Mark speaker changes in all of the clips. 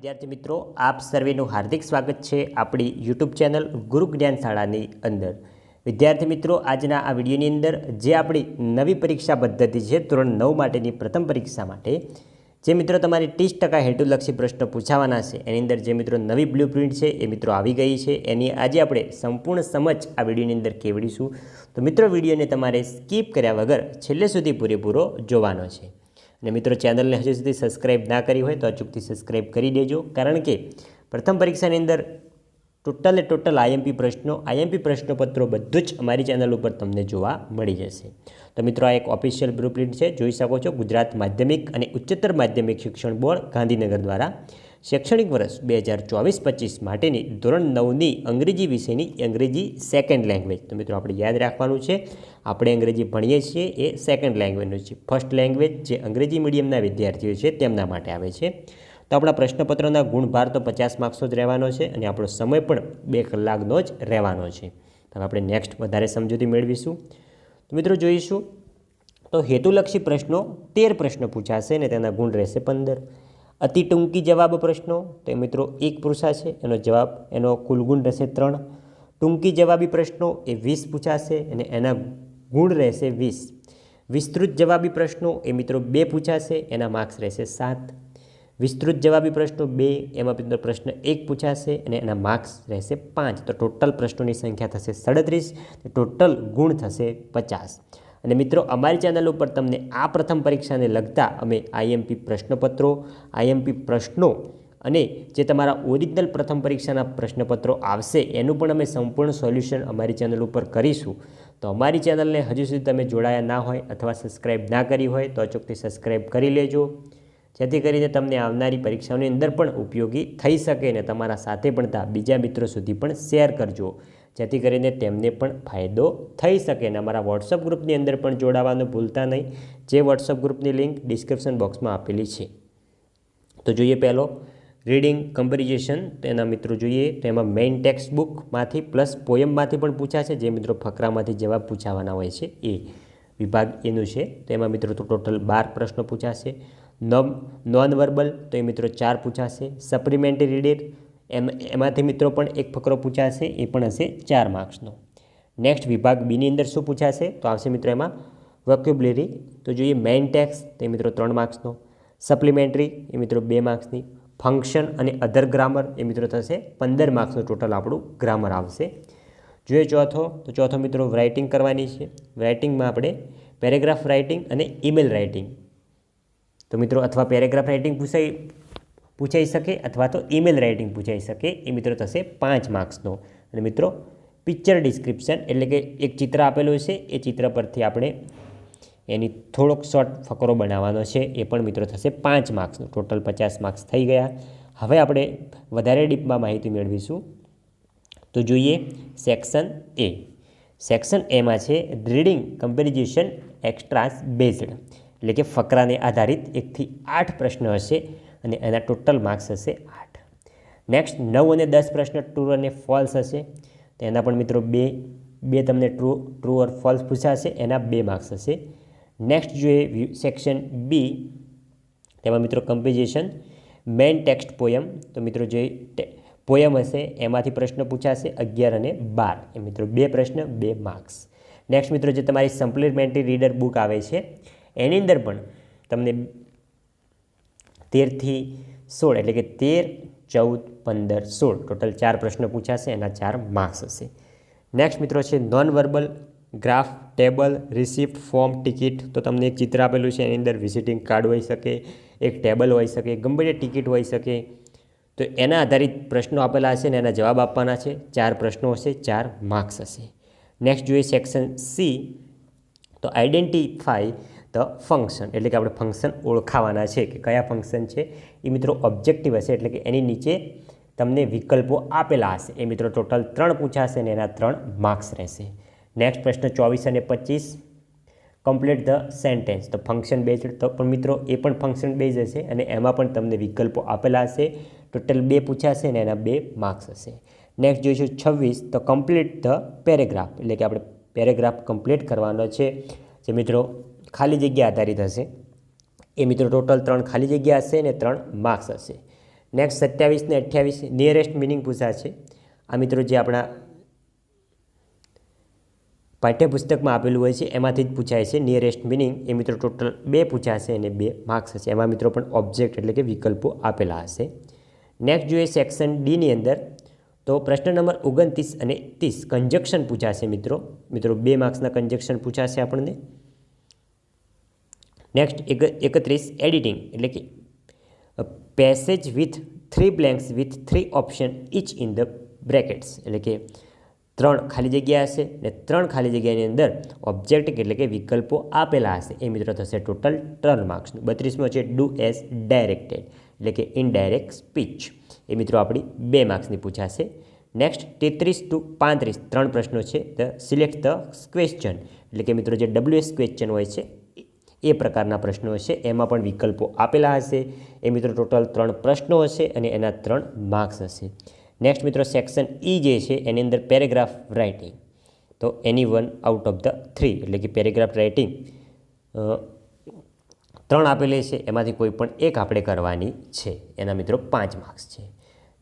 Speaker 1: વિદ્યાર્થી મિત્રો, આપ સર્વેનું હાર્દિક સ્વાગત છે આપણી યુટ્યુબ ચેનલ ગુરુ જ્ઞાન શાળાની અંદર। વિદ્યાર્થી મિત્રો, આજના આ વિડીયોની અંદર જે આપણી નવી પરીક્ષા પદ્ધતિ છે ધોરણ 9 માટેની પ્રથમ પરીક્ષા માટે જે મિત્રો તમારી 30% હેતુલક્ષી પ્રશ્નો પૂછાવાના છે એની અંદર જે મિત્રો નવી બ્લુપ્રિન્ટ છે એ મિત્રો આવી ગઈ છે, એની આજે આપણે સંપૂર્ણ સમજ આ વિડીયોની અંદર કેળવીશું। તો મિત્રો વિડીયોને તમારે સ્કીપ કર્યા વગર છેલ્લે સુધી પૂરેપૂરો જોવાનો છે। અને મિત્રો ચેનલને હજુ સુધી સબસ્ક્રાઇબ ના કરી હોય તો અચૂકથી સબસ્ક્રાઇબ કરી દેજો, કારણ કે પ્રથમ પરીક્ષાની અંદર ટોટલ આઈએમપી પ્રશ્નોપત્રો બધું જ અમારી ચેનલ ઉપર તમને જોવા મળી જશે। તો મિત્રો આ એક ઓફિશિયલ બ્લુપ્રિન્ટ છે, જોઈ શકો છો। ગુજરાત માધ્યમિક અને ઉચ્ચતર માધ્યમિક શિક્ષણ બોર્ડ ગાંધીનગર દ્વારા શૈક્ષણિક વર્ષ 2024-25 માટેની ધોરણ 9ની અંગ્રેજી વિષયની અંગ્રેજી સેકન્ડ લેંગ્વેજ। તો મિત્રો આપણે યાદ રાખવાનું છે, આપણે અંગ્રેજી ભણીએ છીએ એ સેકન્ડ લેંગ્વેજનું છે। ફર્સ્ટ લેંગ્વેજ જે અંગ્રેજી મીડિયમના વિદ્યાર્થીઓ છે તેમના માટે આવે છે। તો આપણા પ્રશ્નપત્રના ગુણભાર તો 50 માર્ક્સનો જ રહેવાનો છે અને આપણો સમય પણ 2 કલાકનો જ રહેવાનો છે। તો આપણે નેક્સ્ટ વધારે સમજૂતી મેળવીશું। તો મિત્રો જોઈશું તો હેતુલક્ષી પ્રશ્નો 13 પ્રશ્નો પૂછાશે અને તેના ગુણ રહેશે 15। અતિ ટૂંકી જવાબ પ્રશ્નો તો મિત્રો 1 પૂછાશે, એનો કુલ ગુણ રહેશે 3। ટૂંકી જવાબી પ્રશ્નો એ 20 પૂછાશે અને એના ગુણ રહેશે 20। વિસ્તૃત જવાબી પ્રશ્નો એ મિત્રો 2 પૂછાશે, એના માર્ક્સ રહેશે 7। વિસ્તૃત જવાબી પ્રશ્નો 2 એમાં મિત્રો પ્રશ્ન 1 પૂછાશે અને એના માર્ક્સ રહેશે 5। તો ટોટલ પ્રશ્નોની સંખ્યા થશે 37, ટોટલ ગુણ થશે 50। અને મિત્રો અમારી ચેનલ ઉપર તમને આ પ્રથમ પરીક્ષાને લગતા અમે આઈએમપી પ્રશ્નપત્રો, આઈએમપી પ્રશ્નો અને જે તમારા ઓરિજિનલ પ્રથમ પરીક્ષાના પ્રશ્નપત્રો આવશે એનું પણ અમે સંપૂર્ણ સોલ્યુશન અમારી ચેનલ ઉપર કરીશું। તો અમારી ચેનલને હજુ સુધી તમે જોડાયા ના હોય અથવા સબસ્ક્રાઇબ ના કરી હોય તો અચૂકથી સબસ્ક્રાઇબ કરી લેજો, જેથી કરીને તમને આવનારી પરીક્ષાઓની અંદર પણ ઉપયોગી થઈ શકે અને તમારા સાથે ભણતા બીજા મિત્રો સુધી પણ શેર કરજો, જેથી કરીને તેમને પણ ફાયદો થઈ શકે। અને અમારા વોટ્સઅપ ગ્રુપની અંદર પણ જોડાવાનું ભૂલતા નહીં, જે વોટ્સઅપ ગ્રુપની લિંક ડિસ્ક્રિપ્શન બોક્સમાં આપેલી છે। તો જોઈએ પહેલો રીડિંગ કમ્પેરિઝન, તો એના મિત્રો જોઈએ તો એમાં મેઇન ટેક્સ્ટ બુકમાંથી પ્લસ પોયમમાંથી પણ પૂછાશે, જે મિત્રો ફકરામાંથી જવાબ પૂછાવાના હોય છે એ વિભાગ એનું છે। તો એમાં મિત્રો તો ટોટલ 12 પ્રશ્નો પૂછાશે। નોન વર્બલ તો એ મિત્રો 4 પૂછાશે। સપ્લિમેન્ટરી રીડર એમાંથી મિત્રો પણ એક ફકરો પૂછાશે, એ પણ હશે 4 માર્ક્સનો। નેક્સ્ટ વિભાગ બીની અંદર શું પૂછાશે તો આવશે મિત્રો એમાં વોકેબ્યુલરી, તો જોઈએ મેઇન ટેક્સ્ટ તો એ મિત્રો 3 માર્ક્સનો। સપ્લિમેન્ટરી એ મિત્રો 2 માર્ક્સની। ફંક્શન અને અધર ગ્રામર એ મિત્રો થશે 15 માર્ક્સનું ટોટલ આપણું ગ્રામર આવશે। જોઈએ ચોથો મિત્રો રાઇટિંગ કરવાની છે। રાઇટિંગમાં આપણે પેરેગ્રાફ રાઇટિંગ અને ઈમેલ રાઇટિંગ, તો મિત્રો અથવા પેરેગ્રાફ રાઇટિંગ પૂછાઈ શકે અથવા તો ઈમેલ રાઇટિંગ પૂછાઈ શકે, એ મિત્રો થશે 5 માર્ક્સનો। અને મિત્રો પિક્ચર ડિસ્ક્રિપ્શન એટલે કે એક ચિત્ર આપેલું છે, એ ચિત્ર પરથી આપણે એની થોડોક શોર્ટ ફકરો બનાવવાનો છે, એ પણ મિત્રો થશે 5 માર્ક્સનો। ટોટલ 50 માર્ક્સ થઈ ગયા। હવે આપણે વધારે ડીપમાં માહિતી મેળવીશું। તો જોઈએ સેક્શન એ। સેક્શન એમાં છે રીડિંગ કમ્પેરિઝન એક્સ્ટ્રાસ બેઝડ, એટલે કે ફકરાને આધારિત 1 થી 8 પ્રશ્ન હશે અને એના ટોટલ માર્ક્સ હશે 8। નેક્સ્ટ 9 અને 10 પ્રશ્ન ટ્રુ અને ફોલ્સ હશે, તો એના પણ મિત્રો બે તમને ટ્રુ ઓર ફોલ્સ પૂછાશે, એના 2 માર્ક્સ હશે। નેક્સ્ટ જોઈએ સેક્શન બી, તેમાં મિત્રો કમ્પેરિઝન મેઇન ટેક્સ્ટ પોયમ, તો મિત્રો જે પોયમ હશે એમાંથી પ્રશ્ન પૂછાશે 11 અને 12, એ મિત્રો 2 પ્રશ્ન 2 માર્ક્સ। નેક્સ્ટ મિત્રો જે તમારી સપ્લિમેન્ટરી રીડર બુક આવે છે એની અંદર પણ તમને 13 થી 16 એટલે કે 13, 14, 15, 16 ટોટલ 4 પ્રશ્નો પૂછાશે, એના 4 માર્ક્સ હશે। નેક્સ્ટ મિત્રો છે non verbal graph, table, receipt, form, ticket, તો તમને એક ચિત્ર આપેલું છે એની અંદર વિઝિટિંગ કાર્ડ હોઈ શકે, એક ટેબલ હોઈ શકે, ગમે તે ટિકિટ હોઈ શકે, તો એના આધારિત પ્રશ્નો આપેલા હશે અને એના જવાબ આપવાના છે। 4 પ્રશ્નો હશે, 4 માર્ક્સ હશે। નેક્સ્ટ જોઈએ સેક્શન સી, તો આઈડેન્ટિફાઈ ધ ફંક્શન, એટલે કે આપણે ફંક્શન ઓળખાવાના છે કે કયા ફંક્શન છે, એ મિત્રો ઓબ્જેક્ટિવ હશે, એટલે કે એની નીચે તમને વિકલ્પો આપેલા હશે, એ મિત્રો ટોટલ 3 પૂછાશે અને એના 3 માર્ક્સ રહેશે। નેક્સ્ટ પ્રશ્ન 24 અને 25 કમ્પ્લીટ ધ સેન્ટેન્સ, તો ફંક્શન બેઝડ, તો પણ મિત્રો એ પણ ફંક્શન બેઝ હશે અને એમાં પણ તમને વિકલ્પો આપેલા હશે, ટોટલ 2 પૂછાશે અને એના 2 માર્ક્સ હશે। નેક્સ્ટ જોઈશું 26, તો કમ્પ્લીટ ધ પેરેગ્રાફ, એટલે કે આપણે પેરેગ્રાફ કમ્પ્લીટ કરવાનો છે, જે મિત્રો ખાલી જગ્યા આધારિત હશે, એ મિત્રો ટોટલ 3 ખાલી જગ્યા હશે અને 3 માર્ક્સ હશે। નેક્સ્ટ 27 ને 28 નિયરેસ્ટ મિનિંગ પૂછાશે. આ મિત્રો જે આપણા પાઠ્યપુસ્તકમાં આપેલું હોય છે એમાંથી જ પૂછાય છે નિયરેસ્ટ મિનિંગ. એ મિત્રો ટોટલ 2 પૂછાશે અને 2 માર્ક્સ હશે. એમાં મિત્રો પણ ઓબ્જેક્ટ એટલે કે વિકલ્પો આપેલા હશે. નેક્સ્ટ જોઈએ સેક્શન ડીની અંદર, તો પ્રશ્ન નંબર 29 અને 30 કન્જક્શન પૂછાશે મિત્રો. 2 માર્ક્સના કન્જક્શન પૂછાશે આપણને. નેક્સ્ટ 31 એડિટિંગ એટલે કે passage with 3 blanks with 3 option each in the brackets એટલે કે 3 ખાલી જગ્યા હશે ને 3 ખાલી જગ્યાની અંદર ઓબ્જેક્ટ એટલે કે વિકલ્પો આપેલા હશે. એ મિત્રો થશે ટોટલ 3 માર્ક્સનું. 32મો છે ડુ એઝ ડાયરેક્ટેડ એટલે કે ઇનડાયરેક્ટ સ્પીચ. એ મિત્રો આપણી 2 માર્ક્સની પૂછાશે. નેક્સ્ટ 33 to 35 3 પ્રશ્નો છે. ધ સિલેક્ટ ધ ક્વેશ્ચન એટલે કે મિત્રો જે WS ક્વેશ્ચન હોય છે એ પ્રકારના પ્રશ્નો હશે. એમાં પણ વિકલ્પો આપેલા હશે. એ મિત્રો ટોટલ 3 પ્રશ્નો હશે અને એના 3 માર્ક્સ હશે. નેક્સ્ટ મિત્રો સેક્શન ઈ જે છે એની અંદર પેરેગ્રાફ રાઇટિંગ, તો એની 1 આઉટ ઓફ ધ 3 એટલે કે પેરેગ્રાફ રાઇટિંગ 3 આપેલી છે, એમાંથી કોઈ પણ એક આપણે કરવાની છે. એના મિત્રો 5 માર્ક્સ છે.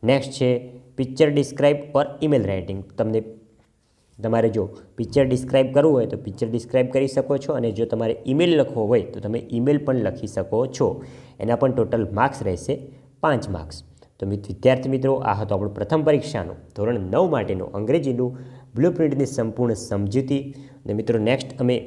Speaker 1: નેક્સ્ટ છે પિક્ચર ડિસ્ક્રાઇબ ઓર ઈમેલ રાઇટિંગ. તમારે જો પિક્ચર ડિસ્ક્રાઇબ કરવું હોય તો પિક્ચર ડિસ્ક્રાઇબ કરી શકો છો, અને જો તમારે ઈમેલ લખવો હોય તો તમે ઈમેલ પણ લખી શકો છો. એના પણ ટોટલ માર્ક્સ રહેશે 5 માર્ક્સ. તો વિદ્યાર્થી મિત્રો, આ હતો આપણું પ્રથમ પરીક્ષાનું ધોરણ 9 માટેનું અંગ્રેજીનું બ્લુપ્રિન્ટની સંપૂર્ણ સમજૂતી. અને મિત્રો નેક્સ્ટ અમે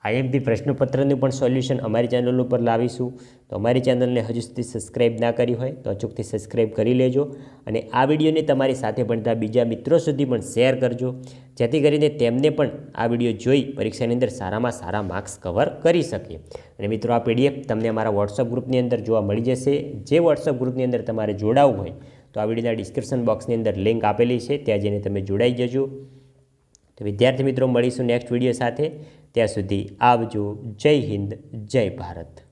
Speaker 1: IMP પ્રશ્નપત્રનું પણ સોલ્યુશન અમારી ચેનલ ઉપર લાવીશું. તો અમારી ચેનલને હજુ સુધી સબસ્ક્રાઈબ ના કરી હોય તો અચૂકથી સબસ્ક્રાઈબ કરી લેજો, અને આ વિડીયોને તમારી સાથે ભણતા બીજા મિત્રો સુધી પણ શેર કરજો, જેથી કરીને તેમને પણ આ વિડીયો જોઈ પરીક્ષાની અંદર સારામાં સારા માર્ક્સ કવર કરી શકે. અને મિત્રો આ PDF તમને અમારા વોટ્સઅપ ગ્રુપની અંદર જોવા મળી જશે. જે વોટ્સઅપ ગ્રુપની અંદર તમારે જોડાવવું હોય તો આ વિડીયોના ડિસ્ક્રિપ્શન બોક્સની અંદર લિંક આપેલી છે, ત્યાં જઈને તમે જોડાઈ જજો. તો વિદ્યાર્થી મિત્રો, મળીશું નેક્સ્ટ વિડીયો સાથે. ત્યાં સુધી આવજો. જય હિન્દ, જય ભારત.